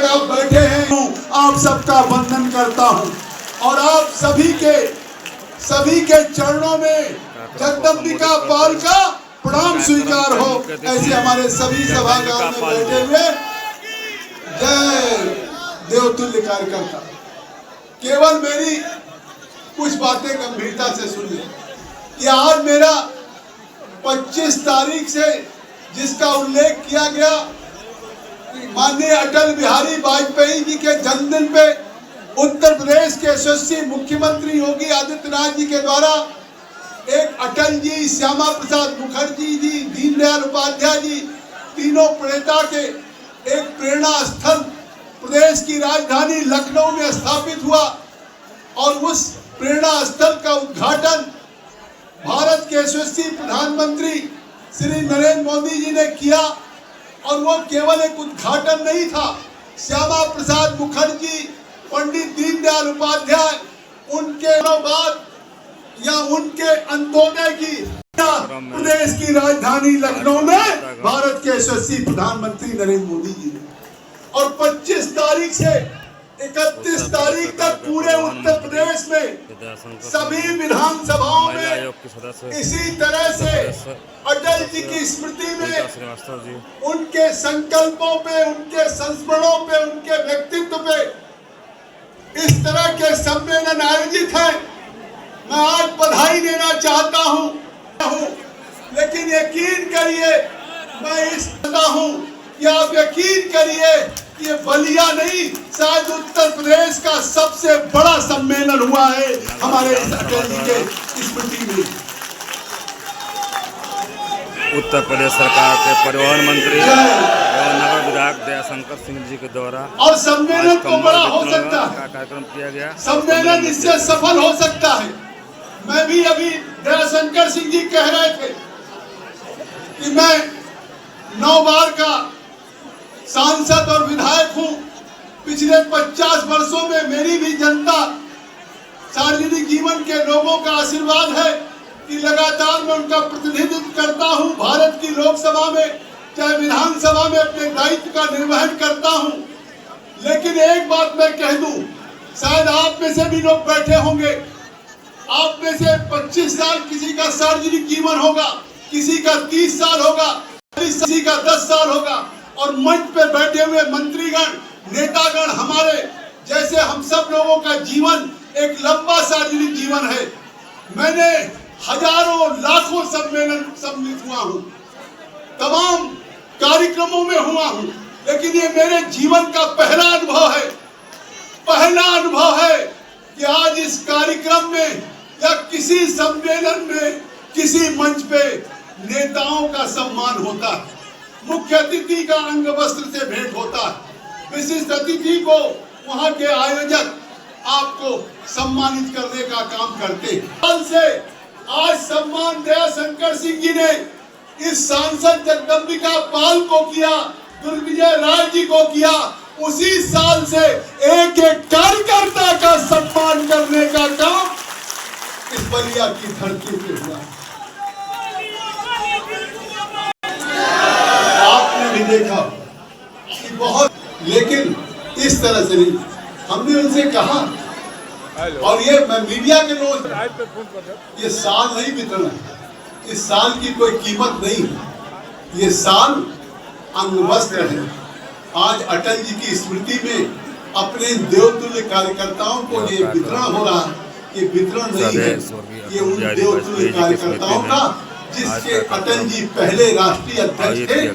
जगह बैठे हैं, आप सबका वंदन करता हूं और आप सभी के चरणों में जगदम्बिका पाल का प्रणाम स्वीकार हो। ऐसे हमारे सभी सभागार में बैठे हुए जय देवतुल्य कार्यकर्ता, केवल मेरी कुछ बातें गंभीरता से सुनिए कि आज मेरा 25 तारीख से जिसका उल्लेख किया गया माननीय अटल बिहारी वाजपेयी जी के जन्मदिन पे उत्तर प्रदेश के यशस्वी मुख्यमंत्री योगी आदित्यनाथ जी के द्वारा एक अटल जी, श्यामा प्रसाद मुखर्जी जी, दीनदयाल उपाध्याय जी, तीनों प्रणेता के एक प्रेरणा स्थल प्रदेश की राजधानी लखनऊ में स्थापित हुआ और उस प्रेरणा स्थल का उद्घाटन भारत के यशस्वी प्रधानमंत्री श्री नरेंद्र मोदी जी ने किया। और वो केवल एक उद्घाटन नहीं था, श्यामा प्रसाद मुखर्जी, पंडित दीनदयाल उपाध्याय, उनके बाद या उनके अंत्योदय की प्रदेश की राजधानी लखनऊ में भारत के यशस्वी प्रधानमंत्री नरेंद्र मोदी जी ने, और 25 तारीख से 31 तारीख तक पूरे उत्तर प्रदेश में सभी विधानसभाओं में इसी तरह से अटल जी की स्मृति में, उनके संकल्पों पे, उनके संस्मरणों पे, उनके व्यक्तित्व पे इस तरह के सम्मेलन आयोजित हैं। मैं आज बधाई देना चाहता हूं, लेकिन यकीन करिए, मैं इस चाहता हूं कि आप यकीन करिए कि ये बलिया नहीं, शायद उत्तर प्रदेश का सबसे बड़ा सम्मेलन हुआ है हमारे इस अटल जी के स्मृति में। उत्तर प्रदेश सरकार के परिवहन मंत्री एवं नगर विधायक दयाशंकर सिंह जी के द्वारा और सम्मेलन तो बड़ा हो सकता है, कार्यक्रम किया गया, सम्मेलन इससे सफल हो सकता है। मैं भी अभी दयाशंकर सिंह जी कह रहे थे कि मैं 9 बार का सांसद और विधायक हूं। पिछले 50 वर्षों में मेरी भी जनता, सार्वजनिक जीवन के लोगों का आशीर्वाद है कि लगातार मैं उनका प्रतिनिधित्व करता हूं भारत की लोकसभा में, चाहे विधानसभा में अपने दायित्व का निर्वहन करता हूं। लेकिन एक बात मैं कह दूं, शायद आप में से भी लोग बैठे होंगे, आप में से 25 साल किसी का सार्वजनिक जीवन होगा, किसी का 30 साल होगा, किसी का 10 साल होगा, और मंच पे बैठे हुए मंत्रीगण, नेतागण, हमारे जैसे हम सब लोगों का जीवन एक लंबा सार्वजनिक जीवन है। मैंने हजारों लाखों सम्मेलन सम्मिलित हुआ हूँ, तमाम कार्यक्रमों में हुआ हूँ, लेकिन ये मेरे जीवन का पहला अनुभव है कि आज इस कार्यक्रम में या किसी सम्मेलन में, किसी मंच पे नेताओं का सम्मान होता है, मुख्य अतिथि का अंग वस्त्र से भेंट होता है, विशिष्ट अतिथि को वहां के आयोजक आपको सम्मानित करने का काम करते हैं। कल से आज सम्मान दयाशंकर सिंह जी ने इस सांसद जगदम्बिका पाल को किया, दुर्विजय राय जी को किया, उसी साल से एक एक कार्यकर्ता का सम्मान करने का काम इस बलिया की धरती पे हुआ। आपने भी देखा कि बहुत, लेकिन इस तरह से नहीं। हमने उनसे कहा, और ये मीडिया के लोग, ये साल नहीं वितरण है, इस साल की कोई कीमत नहीं है, ये साल अंगवस्त्र है। आज अटल जी की स्मृति में अपने देवतुल्य कार्यकर्ताओं को ये वितरण हो रहा है, ये वितरण नहीं है, ये उन देवतुल्य कार्यकर्ताओं का जिसके अटल जी पहले राष्ट्रीय अध्यक्ष थे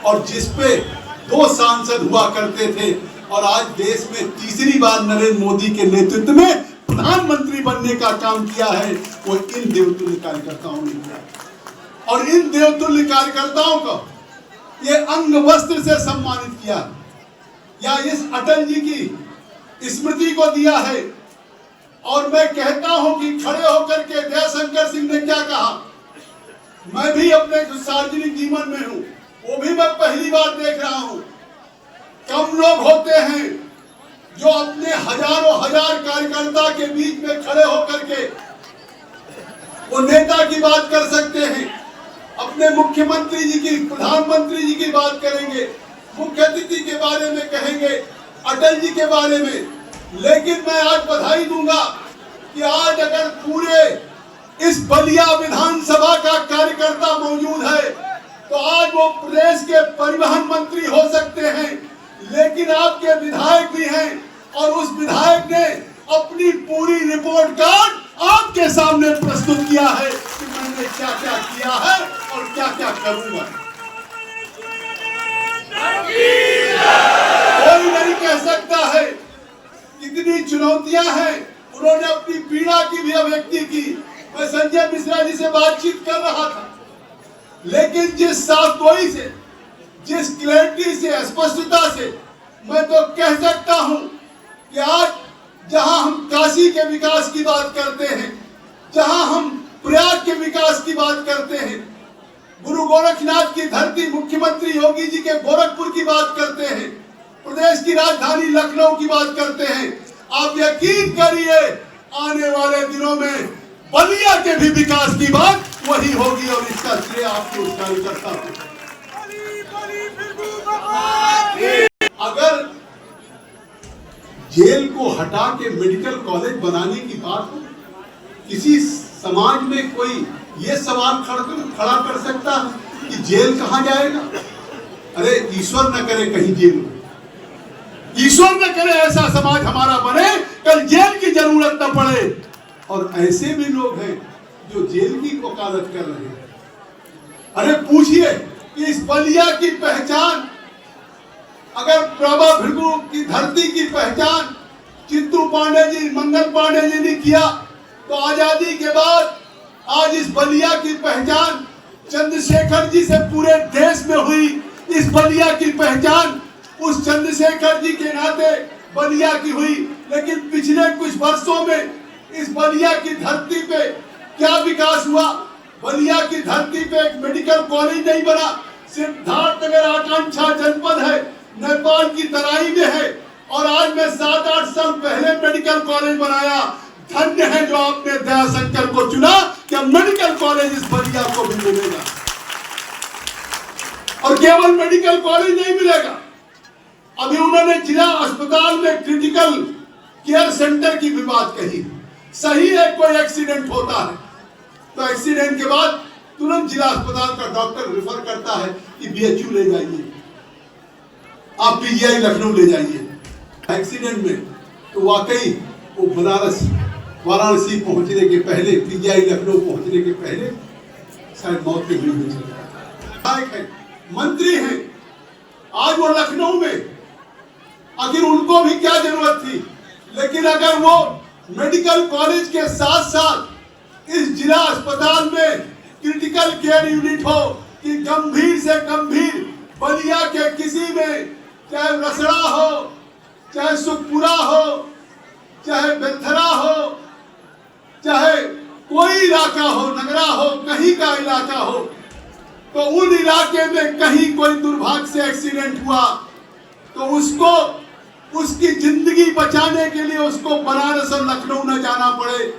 और जिसपे 2 सांसद हुआ करते थे, और आज देश में तीसरी बार नरेंद्र मोदी के नेतृत्व में प्रधानमंत्री बनने का काम किया है, वो इन देवतुल्य कार्यकर्ताओं ने किया। और इन देवतुल्य कार्यकर्ताओं को ये अंग वस्त्र से सम्मानित किया, या इस अटल जी की स्मृति को दिया है। और मैं कहता हूं कि खड़े होकर के दयाशंकर सिंह ने क्या कहा, मैं भी अपने सार्वजनिक जीवन में हूं, वो भी मैं पहली बार देख रहा हूं। कम लोग होते हैं जो अपने हजारों हजार कार्यकर्ता के बीच में खड़े होकर के वो नेता की बात कर सकते हैं, अपने मुख्यमंत्री जी की, प्रधानमंत्री जी की बात करेंगे, मुख्य अतिथि के बारे में कहेंगे, अटल जी के बारे में, लेकिन मैं आज बधाई दूंगा कि आज अगर पूरे इस बलिया विधानसभा का कार्यकर्ता मौजूद है तो आज वो प्रदेश के परिवहन मंत्री हो सकते हैं, लेकिन आपके विधायक भी हैं और उस विधायक ने अपनी पूरी रिपोर्ट कार्ड आपके सामने प्रस्तुत किया है कि मैंने क्या क्या किया है और क्या क्या करूंगा। कोई नहीं कह सकता है कितनी चुनौतियां हैं। उन्होंने अपनी पीड़ा की भी अभिव्यक्ति की। मैं संजय मिश्रा जी से बातचीत कर रहा था, लेकिन जिस साफगोई से, जिस क्लैरिटी से, स्पष्टता से मैं तो कह सकता हूं कि आज जहां हम काशी के विकास की बात करते हैं, जहां हम प्रयाग के विकास की बात करते हैं, गुरु गोरखनाथ की धरती मुख्यमंत्री योगी जी के गोरखपुर की बात करते हैं, प्रदेश की राजधानी लखनऊ की बात करते हैं, आप यकीन करिए आने वाले दिनों में बलिया के भी विकास की बात वही होगी और इसका श्रेय आपको कार्यकर्ता को। अगर जेल को हटा के मेडिकल कॉलेज बनाने की बात हो, किसी समाज में कोई ये सवाल खड़ा कर सकता है कि जेल कहां जाएगा? अरे ईश्वर न करे कहीं जेल हो, ईश्वर न करे ऐसा समाज हमारा बने कल जेल की जरूरत न पड़े। और ऐसे भी लोग हैं जो जेल की वकालत कर रहे हैं। अरे पूछिए कि इस बलिया की पहचान, अगर प्रभा भृगु की धरती की पहचान चित्तू पांडे जी, मंगल पांडे जी ने किया, तो आजादी के बाद आज इस बलिया की पहचान चंद्रशेखर जी से पूरे देश में हुई। इस बलिया की पहचान उस चंद्रशेखर जी के नाते बलिया की हुई। लेकिन पिछले कुछ वर्षों में इस बलिया की धरती पे क्या विकास हुआ? बलिया की धरती पे एक मेडिकल कॉलेज नहीं बना। सिद्धार्थनगर आकांक्षा जनपद है, नेपाल की तराई में है, और आज मैं 7-8 साल पहले मेडिकल कॉलेज बनाया। धन्य है जो आपने दयाशंकर को चुना कि मेडिकल कॉलेज इस बलिया को भी मिलेगा। और केवल मेडिकल कॉलेज नहीं मिलेगा, अभी उन्होंने जिला अस्पताल में क्रिटिकल केयर सेंटर की भी बात कही। सही है, कोई एक्सीडेंट होता है तो एक्सीडेंट के बाद तुरंत जिला अस्पताल का डॉक्टर रेफर करता है कि बीएचयू ले जाइए, आप पीजीआई लखनऊ ले जाइए। एक्सीडेंट में तो वाकई वो बनारस वाराणसी पहुंचने के पहले, पीजीआई लखनऊ पहुंचने के पहले शायद मौत के मुंह में चला गया। मंत्री हैं, आज वो लखनऊ में, आखिर उनको भी क्या जरूरत थी? लेकिन अगर वो मेडिकल कॉलेज के साथ साथ इस जिला अस्पताल में क्रिटिकल केयर यूनिट हो कि गंभीर से गंभीर बलिया के किसी में, चाहे रसड़ा हो, चाहे सुखपुरा हो, चाहे बेथरा हो, चाहे कोई इलाका हो, नगरा हो, कहीं का इलाका हो, तो उन इलाके में कहीं कोई दुर्भाग्य से एक्सीडेंट हुआ तो उसको, उसकी जिंदगी बचाने के लिए उसको बनारस और लखनऊ न जाना पड़े,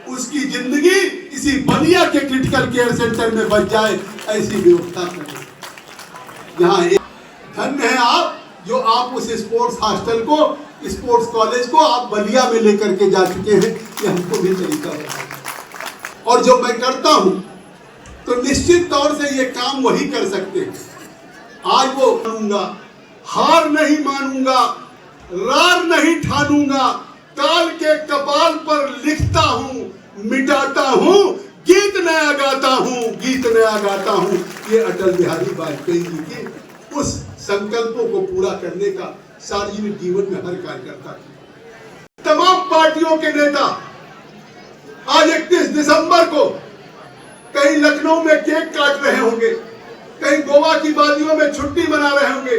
उसकी जिंदगी इसी बलिया के क्रिटिकल केयर सेंटर में बच जाए, ऐसी व्यवस्था करें। यहाँ धन्य है आप जो आप उस स्पोर्ट्स हॉस्टल को, स्पोर्ट्स कॉलेज को आप बलिया में लेकर के जा चुके हैं, ये हमको भी तरीका है। और जो मैं करता हूं तो निश्चित तौर से ये काम वही कर सकते हैं। आज वो मानूंगा, हार नहीं मानूंगा, रार नहीं ठानूंगा, काल के कपाल पर लिखता हूं, मिटाता हूं, गीत नया गाता हूं, गीत नया गाता हूं। ये अटल बिहारी वाजपेयी जी के उस संकल्पों को पूरा करने का सार्वजनिक जीवन में हर कार्यकर्ता की। तमाम पार्टियों के नेता आज 31 दिसंबर को कहीं लखनऊ में केक काट रहे होंगे, कहीं गोवा की वादियों में छुट्टी मना रहे होंगे।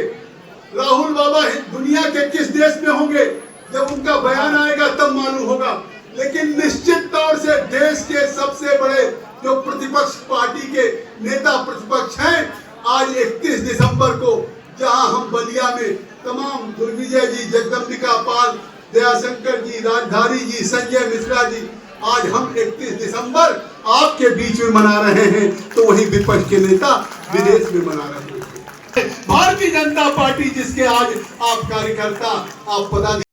राहुल बाबा दुनिया के किस देश में होंगे, जब उनका बयान आएगा तब मालूम होगा। लेकिन निश्चित तौर से देश के सबसे बड़े जो प्रतिपक्ष पार्टी के नेता प्रतिपक्ष हैं, आज 31 दिसंबर को जहां हम बलिया में तमाम दुर्विजय जी, जगदम्बिका पाल, दयाशंकर जी, राजधारी जी, संजय मिश्रा जी, आज हम 31 दिसंबर आपके बीच में मना रहे हैं, तो वही विपक्ष के नेता विदेश में मना रहे हैं। भारतीय जनता पार्टी जिसके आज आप कार्यकर्ता, आप पदाधिकारी